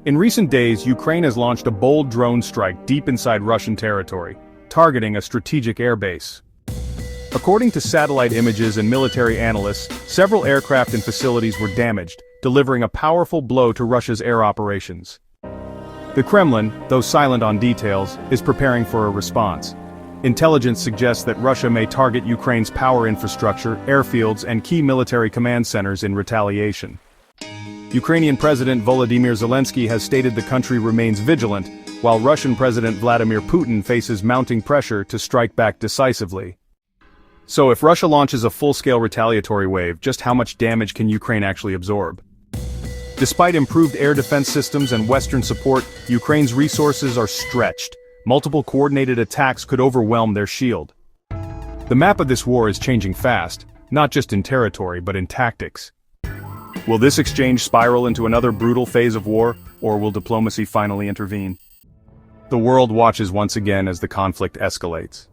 In recent days, Ukraine has launched a bold drone strike deep inside Russian territory, targeting a strategic airbase. According to satellite images and military analysts, several aircraft and facilities were damaged, delivering a powerful blow to Russia's air operations. The Kremlin, though silent on details, is preparing for a response. Intelligence suggests that Russia may target Ukraine's power infrastructure, airfields, and key military command centers in retaliation. Ukrainian President Volodymyr Zelensky has stated the country remains vigilant, while Russian President Vladimir Putin faces mounting pressure to strike back decisively. So if Russia launches a full-scale retaliatory wave, just how much damage can Ukraine actually absorb? Despite improved air defense systems and Western support, Ukraine's resources are stretched. Multiple coordinated attacks could overwhelm their shield. The map of this war is changing fast, not just in territory but in tactics. Will this exchange spiral into another brutal phase of war, or will diplomacy finally intervene? The world watches once again as the conflict escalates.